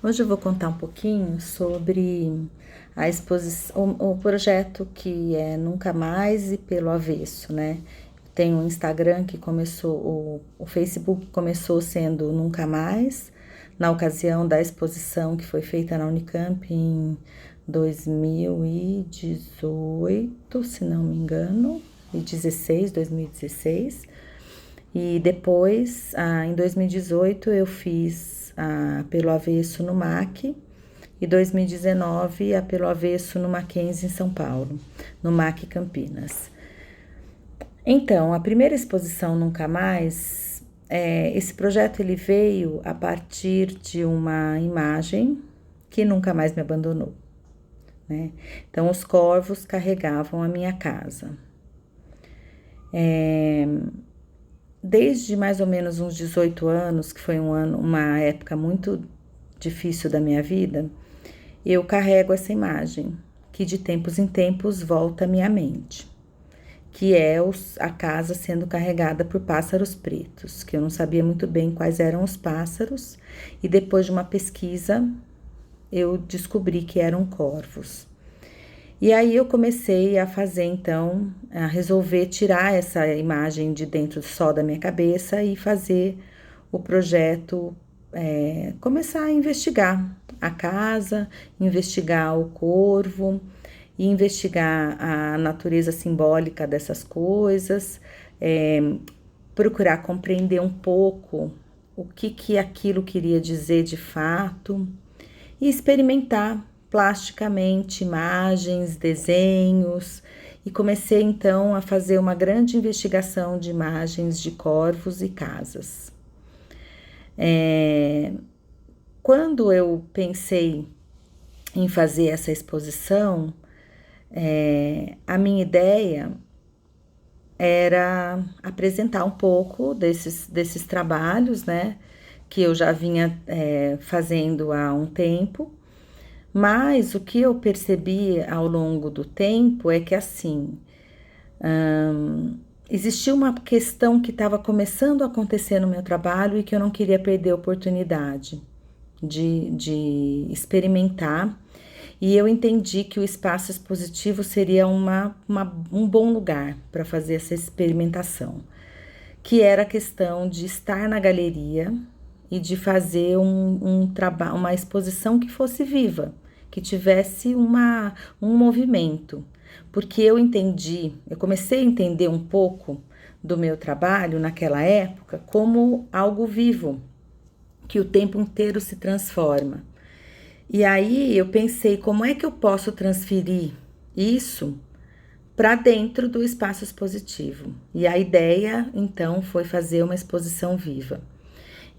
Hoje eu vou contar um pouquinho sobre a exposição, o projeto que é Nunca Mais e Pelo Avesso, né? Tem um Instagram que começou, o Facebook começou sendo Nunca Mais, na ocasião da exposição que foi feita na Unicamp em 2018, se não me engano, e 2016. E depois, em 2018, eu fiz Pelo Avesso no MAC e 2019 a Pelo Avesso no Mackenzie em São Paulo, no MAC Campinas. Então, a primeira exposição Nunca Mais, esse projeto ele veio a partir de uma imagem que nunca mais me abandonou, né? Então, os corvos carregavam a minha casa. Desde mais ou menos uns 18 anos, que foi uma época muito difícil da minha vida, eu carrego essa imagem, que de tempos em tempos volta à minha mente, que é a casa sendo carregada por pássaros pretos, que eu não sabia muito bem quais eram os pássaros, e depois de uma pesquisa, eu descobri que eram corvos. E aí eu comecei a fazer, então, a resolver tirar essa imagem de dentro só da minha cabeça e fazer o projeto, começar a investigar a casa, investigar o corvo e investigar a natureza simbólica dessas coisas, procurar compreender um pouco o que aquilo queria dizer de fato e experimentar plasticamente imagens, desenhos, e comecei então a fazer uma grande investigação de imagens de corvos e casas. Quando eu pensei em fazer essa exposição, a minha ideia era apresentar um pouco desses trabalhos, né, que eu já vinha fazendo há um tempo. Mas o que eu percebi ao longo do tempo é que assim, existia uma questão que estava começando a acontecer no meu trabalho e que eu não queria perder a oportunidade de experimentar. E eu entendi que o espaço expositivo seria um bom lugar para fazer essa experimentação, que era a questão de estar na galeria e de fazer uma exposição que fosse viva, que tivesse um movimento. Porque eu comecei a entender um pouco do meu trabalho naquela época como algo vivo, que o tempo inteiro se transforma. E aí eu pensei, como é que eu posso transferir isso para dentro do espaço expositivo? E a ideia, então, foi fazer uma exposição viva.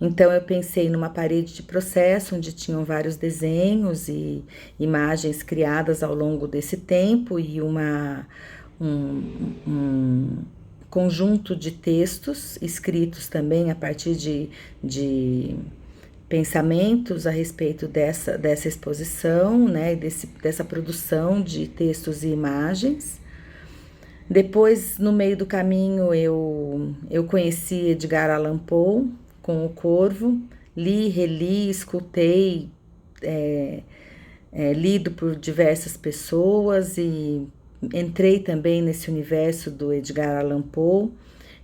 Então, eu pensei numa parede de processo, onde tinham vários desenhos e imagens criadas ao longo desse tempo e um conjunto de textos escritos também a partir de pensamentos a respeito dessa exposição, né, dessa produção de textos e imagens. Depois, no meio do caminho, eu conheci Edgar Allan Poe com O Corvo, li, reli, escutei, lido por diversas pessoas e entrei também nesse universo do Edgar Allan Poe,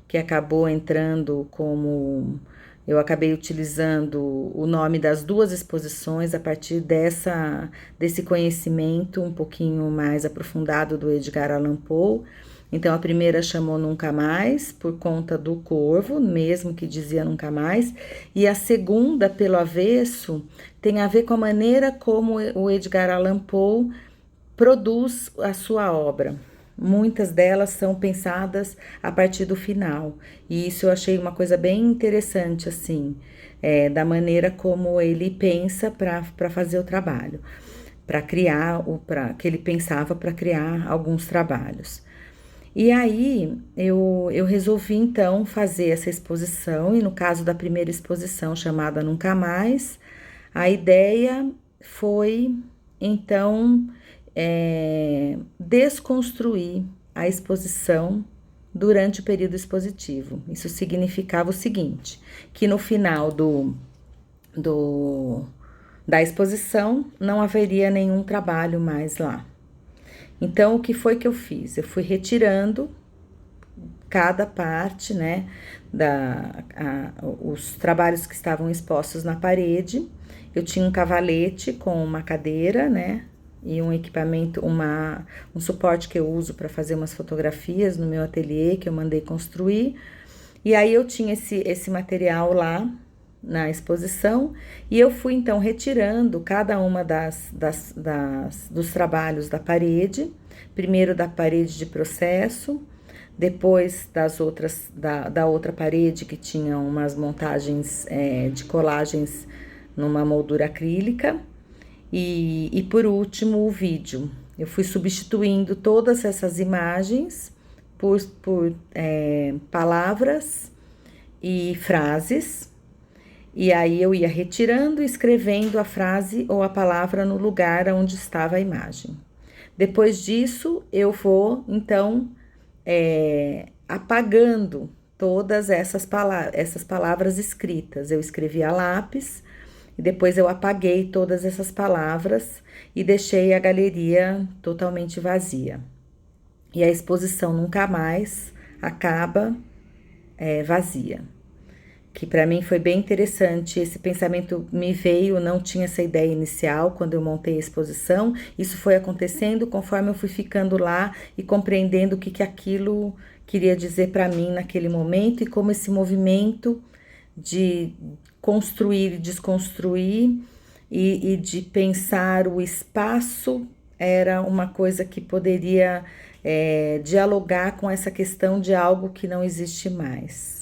que acabou entrando como... Eu acabei utilizando o nome das duas exposições a partir desse conhecimento um pouquinho mais aprofundado do Edgar Allan Poe. Então, a primeira chamou Nunca Mais, por conta do corvo, mesmo que dizia Nunca Mais. E a segunda, Pelo Avesso, tem a ver com a maneira como o Edgar Allan Poe produz a sua obra. Muitas delas são pensadas a partir do final. E isso eu achei uma coisa bem interessante, assim, da maneira como ele pensa para fazer o trabalho, para criar, que ele pensava para criar alguns trabalhos. E aí eu resolvi então fazer essa exposição, e no caso da primeira exposição, chamada Nunca Mais, a ideia foi então desconstruir a exposição durante o período expositivo. Isso significava o seguinte, que no final da exposição, não haveria nenhum trabalho mais lá. Então, o que foi que eu fiz? Eu fui retirando cada parte, né, os trabalhos que estavam expostos na parede. Eu tinha um cavalete com uma cadeira, né, e um equipamento, um suporte que eu uso para fazer umas fotografias no meu ateliê, que eu mandei construir. E aí eu tinha esse material lá na exposição, e eu fui então retirando cada uma dos trabalhos da parede, primeiro da parede de processo, depois das outras, da outra parede que tinha umas montagens de colagens numa moldura acrílica, e por último o vídeo. Eu fui substituindo todas essas imagens por palavras e frases, e aí eu ia retirando e escrevendo a frase ou a palavra no lugar onde estava a imagem. Depois disso, eu vou, então, apagando todas essas palavras escritas. Eu escrevi a lápis e depois eu apaguei todas essas palavras e deixei a galeria totalmente vazia. E a exposição nunca mais acaba vazia. Que para mim foi bem interessante, esse pensamento me veio, não tinha essa ideia inicial quando eu montei a exposição, isso foi acontecendo conforme eu fui ficando lá e compreendendo o que aquilo queria dizer para mim naquele momento e como esse movimento de construir e desconstruir e de pensar o espaço era uma coisa que poderia dialogar com essa questão de algo que não existe mais.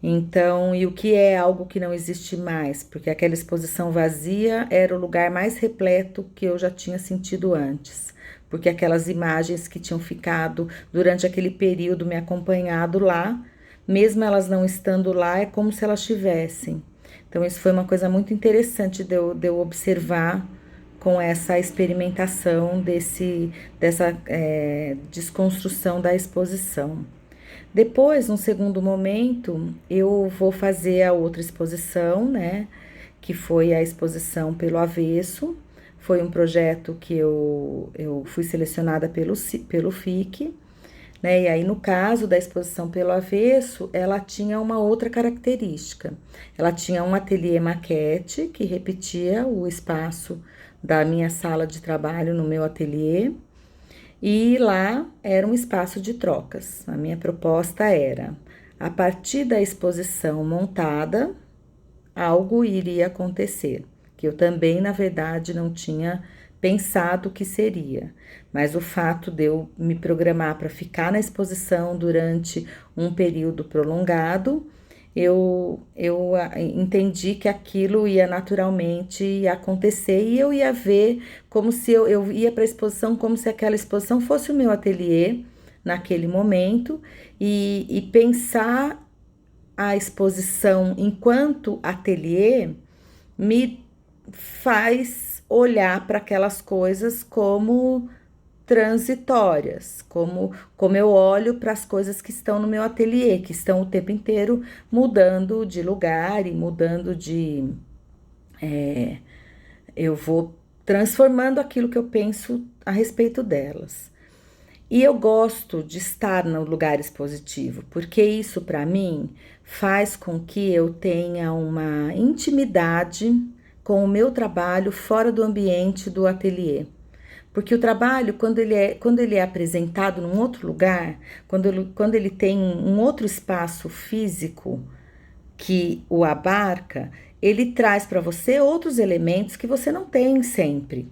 Então, e o que é algo que não existe mais? Porque aquela exposição vazia era o lugar mais repleto que eu já tinha sentido antes. Porque aquelas imagens que tinham ficado durante aquele período me acompanhado lá, mesmo elas não estando lá, é como se elas estivessem. Então, isso foi uma coisa muito interessante de eu observar com essa experimentação dessa desconstrução da exposição. Depois, num segundo momento, eu vou fazer a outra exposição, né? Que foi a exposição pelo avesso. Foi um projeto que eu fui selecionada pelo FIC, né? E aí, no caso da exposição pelo avesso, ela tinha uma outra característica. Ela tinha um ateliê maquete, que repetia o espaço da minha sala de trabalho no meu ateliê. E lá era um espaço de trocas. A minha proposta era, a partir da exposição montada, algo iria acontecer, que eu também, na verdade, não tinha pensado que seria. Mas o fato de eu me programar para ficar na exposição durante um período prolongado, eu entendi que aquilo ia naturalmente acontecer e eu ia ver como se eu ia para a exposição, como se aquela exposição fosse o meu ateliê naquele momento e pensar a exposição enquanto ateliê me faz olhar para aquelas coisas como transitórias, como eu olho para as coisas que estão no meu ateliê, que estão o tempo inteiro mudando de lugar e mudando eu vou transformando aquilo que eu penso a respeito delas. E eu gosto de estar no lugar expositivo, porque isso para mim faz com que eu tenha uma intimidade com o meu trabalho fora do ambiente do ateliê. Porque o trabalho, quando ele é apresentado num outro lugar, quando ele tem um outro espaço físico que o abarca, ele traz para você outros elementos que você não tem sempre.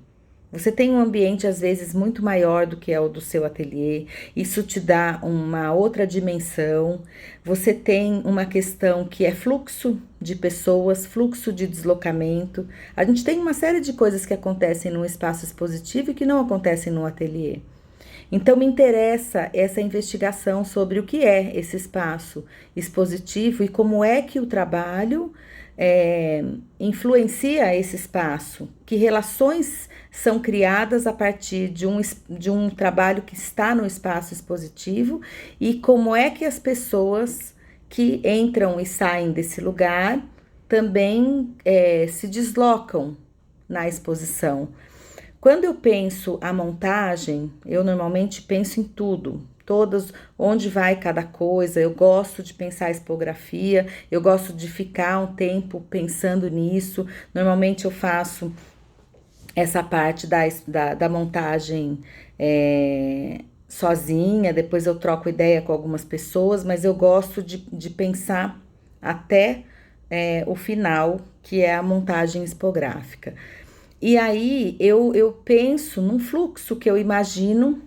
Você tem um ambiente, às vezes, muito maior do que é o do seu ateliê, isso te dá uma outra dimensão. Você tem uma questão que é fluxo de pessoas, fluxo de deslocamento. A gente tem uma série de coisas que acontecem num espaço expositivo e que não acontecem no ateliê. Então, me interessa essa investigação sobre o que é esse espaço expositivo e como é que o trabalho influencia esse espaço, que relações são criadas a partir de um trabalho que está no espaço expositivo e como é que as pessoas que entram e saem desse lugar também se deslocam na exposição. Quando eu penso a montagem, eu normalmente penso em tudo, todas, onde vai cada coisa. Eu gosto de pensar a expografia, eu gosto de ficar um tempo pensando nisso. Normalmente eu faço essa parte da montagem sozinha, depois eu troco ideia com algumas pessoas, mas eu gosto de pensar até o final, que é a montagem expográfica. E aí eu penso num fluxo que eu imagino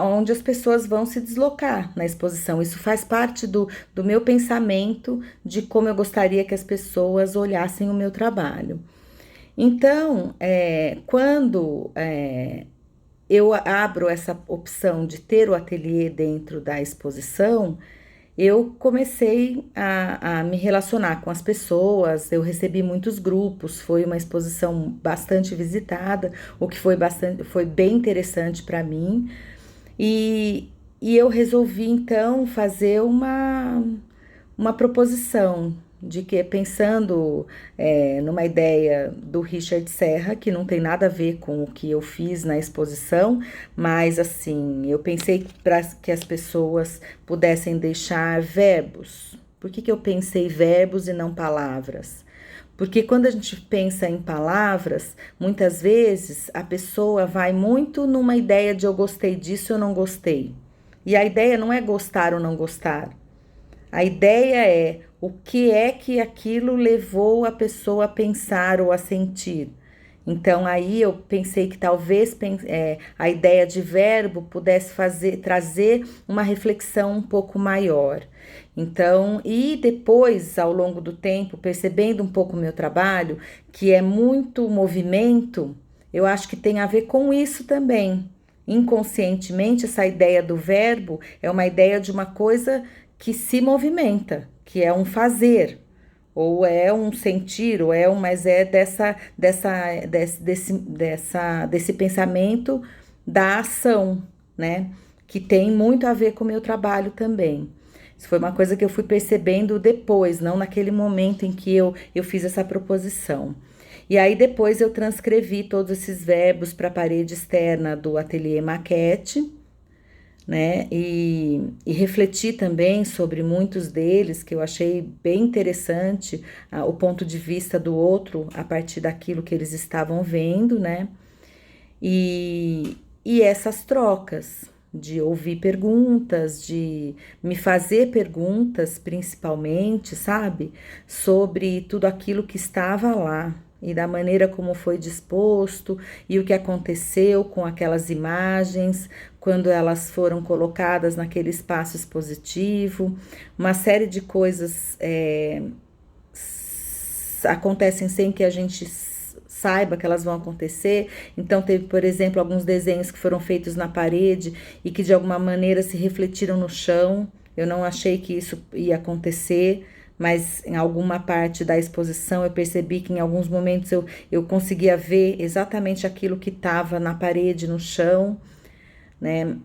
onde as pessoas vão se deslocar na exposição. Isso faz parte do meu pensamento de como eu gostaria que as pessoas olhassem o meu trabalho. Então, quando eu abro essa opção de ter o ateliê dentro da exposição, eu comecei a me relacionar com as pessoas, eu recebi muitos grupos, foi uma exposição bastante visitada, o que foi bem interessante para mim, e eu resolvi então fazer uma proposição de que, pensando numa ideia do Richard Serra, que não tem nada a ver com o que eu fiz na exposição, mas assim, eu pensei para que as pessoas pudessem deixar verbos. Por que eu pensei verbos e não palavras? Porque quando a gente pensa em palavras, muitas vezes a pessoa vai muito numa ideia de eu gostei disso ou não gostei. E a ideia não é gostar ou não gostar. A ideia é o que é que aquilo levou a pessoa a pensar ou a sentir. Então aí eu pensei que talvez a ideia de verbo pudesse trazer uma reflexão um pouco maior. Então, e depois, ao longo do tempo, percebendo um pouco o meu trabalho, que é muito movimento, eu acho que tem a ver com isso também. Inconscientemente, essa ideia do verbo é uma ideia de uma coisa que se movimenta, que é um fazer, ou é um sentir, mas é desse pensamento da ação, né? Que tem muito a ver com o meu trabalho também. Isso foi uma coisa que eu fui percebendo depois, não naquele momento em que eu fiz essa proposição. E aí depois eu transcrevi todos esses verbos para a parede externa do ateliê Maquete, né? E refleti também sobre muitos deles, que eu achei bem interessante o ponto de vista do outro a partir daquilo que eles estavam vendo, né? E essas trocas de ouvir perguntas, de me fazer perguntas, principalmente, sabe? Sobre tudo aquilo que estava lá e da maneira como foi disposto e o que aconteceu com aquelas imagens quando elas foram colocadas naquele espaço expositivo. Uma série de coisas acontecem sem que a gente saiba que elas vão acontecer. Então teve, por exemplo, alguns desenhos que foram feitos na parede e que de alguma maneira se refletiram no chão. Eu não achei que isso ia acontecer, mas em alguma parte da exposição eu percebi que em alguns momentos eu conseguia ver exatamente aquilo que estava na parede, no chão, né?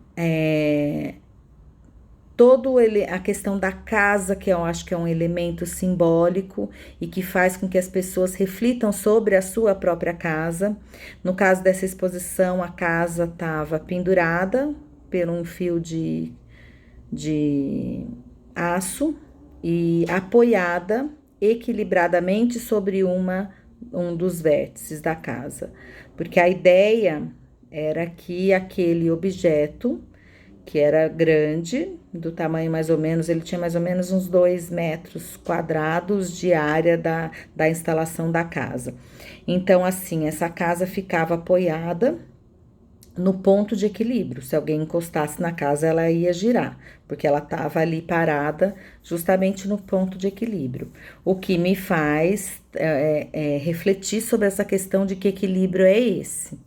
A questão da casa, que eu acho que é um elemento simbólico e que faz com que as pessoas reflitam sobre a sua própria casa. No caso dessa exposição, a casa estava pendurada por um fio de aço e apoiada equilibradamente sobre um dos vértices da casa, porque a ideia era que aquele objeto, que era grande, do tamanho mais ou menos, ele tinha mais ou menos uns 2 metros quadrados de área da instalação da casa. Então, assim, essa casa ficava apoiada no ponto de equilíbrio. Se alguém encostasse na casa, ela ia girar, porque ela estava ali parada justamente no ponto de equilíbrio. O que me faz refletir sobre essa questão de que equilíbrio é esse,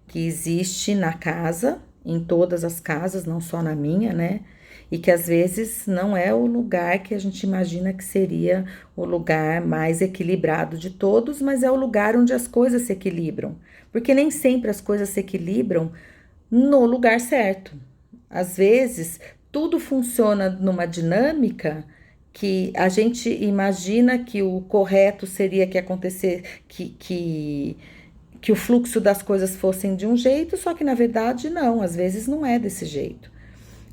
que existe na casa, em todas as casas, não só na minha, né? E que às vezes não é o lugar que a gente imagina que seria o lugar mais equilibrado de todos, mas é o lugar onde as coisas se equilibram. Porque nem sempre as coisas se equilibram no lugar certo. Às vezes, tudo funciona numa dinâmica que a gente imagina que o correto seria que acontecer, que o fluxo das coisas fossem de um jeito, só que na verdade não, às vezes não é desse jeito.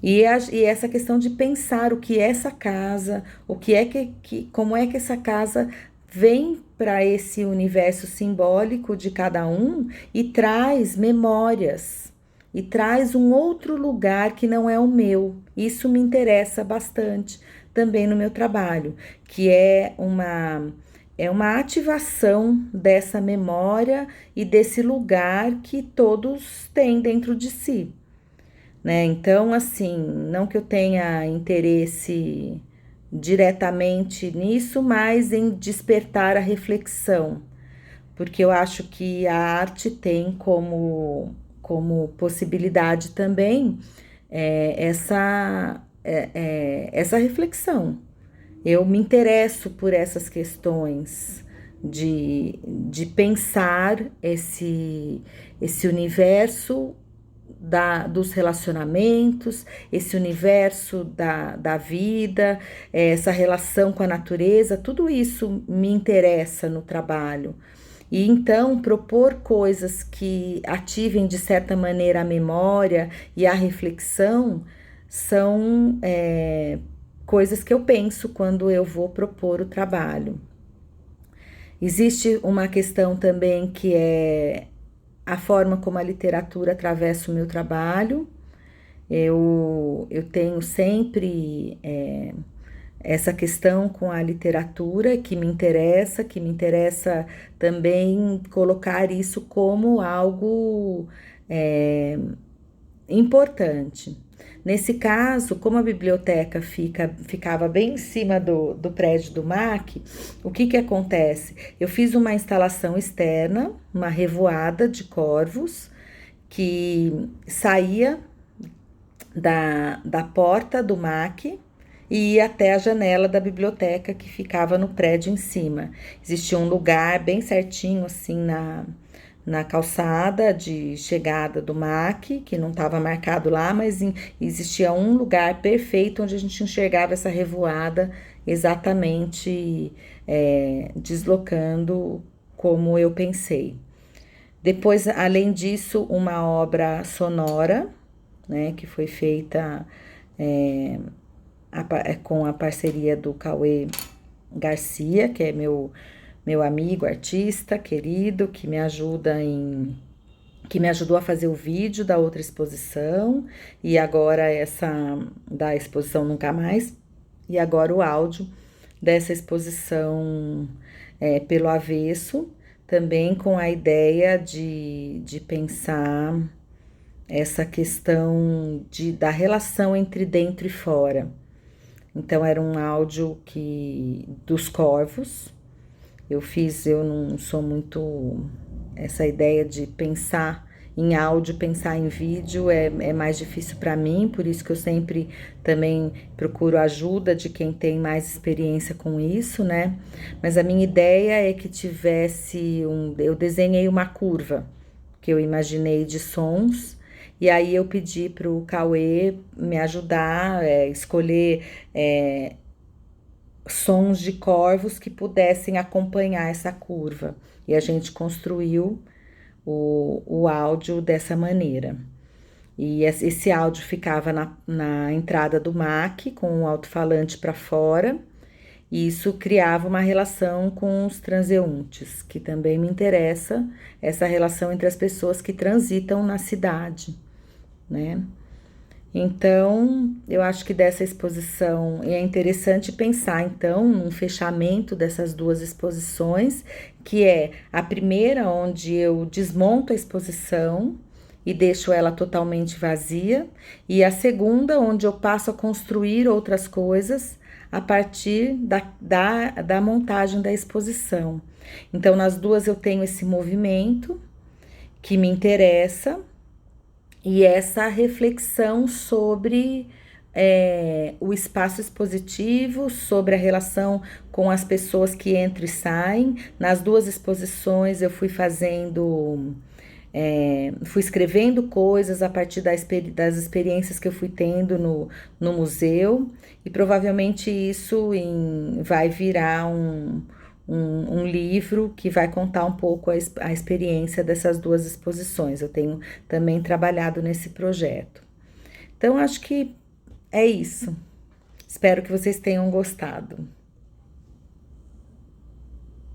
E essa questão de pensar o que é essa casa, o que é como é que essa casa vem para esse universo simbólico de cada um e traz memórias, e traz um outro lugar que não é o meu. Isso me interessa bastante também no meu trabalho, que é uma ativação dessa memória e desse lugar que todos têm dentro de si, né? Então, assim, não que eu tenha interesse diretamente nisso, mas em despertar a reflexão, porque eu acho que a arte tem como possibilidade também essa reflexão. Eu me interesso por essas questões de pensar esse universo dos relacionamentos, esse universo da vida, essa relação com a natureza, tudo isso me interessa no trabalho. E então propor coisas que ativem de certa maneira a memória e a reflexão são coisas que eu penso quando eu vou propor o trabalho. Existe uma questão também que é a forma como a literatura atravessa o meu trabalho. Eu tenho sempre essa questão com a literatura que me interessa também colocar isso como algo importante. Nesse caso, como a biblioteca ficava bem em cima do prédio do MAC, o que acontece? Eu fiz uma instalação externa, uma revoada de corvos, que saía da porta do MAC e ia até a janela da biblioteca que ficava no prédio em cima. Existia um lugar bem certinho, assim, na calçada de chegada do MAC, que não estava marcado lá, mas existia um lugar perfeito onde a gente enxergava essa revoada exatamente deslocando como eu pensei. Depois, além disso, uma obra sonora, né, que foi feita com a parceria do Cauê Garcia, que é meu amigo, artista querido, que me ajudou a fazer o vídeo da outra exposição e agora essa da exposição Nunca Mais, e agora o áudio dessa exposição pelo avesso, também com a ideia de pensar essa questão da relação entre dentro e fora. Então era um áudio dos corvos. Eu não sou muito essa ideia de pensar em áudio, pensar em vídeo é mais difícil para mim, por isso que eu sempre também procuro ajuda de quem tem mais experiência com isso, né? Mas a minha ideia é que eu desenhei uma curva que eu imaginei de sons, e aí eu pedi para o Cauê me ajudar, escolher sons de corvos que pudessem acompanhar essa curva. E a gente construiu o áudio dessa maneira. E esse áudio ficava na entrada do MAC, com o alto-falante para fora, e isso criava uma relação com os transeuntes, que também me interessa, essa relação entre as pessoas que transitam na cidade, né? Então, eu acho que dessa exposição é interessante pensar, então, num fechamento dessas duas exposições, que é a primeira, onde eu desmonto a exposição e deixo ela totalmente vazia, e a segunda, onde eu passo a construir outras coisas a partir da montagem da exposição. Então, nas duas eu tenho esse movimento que me interessa, e essa reflexão sobre o espaço expositivo, sobre a relação com as pessoas que entram e saem. Nas duas exposições eu fui fazendo fui escrevendo coisas a partir das experiências que eu fui tendo no museu, e provavelmente isso vai virar um livro que vai contar um pouco a experiência dessas duas exposições. Eu tenho também trabalhado nesse projeto. Então, acho que é isso. Espero que vocês tenham gostado.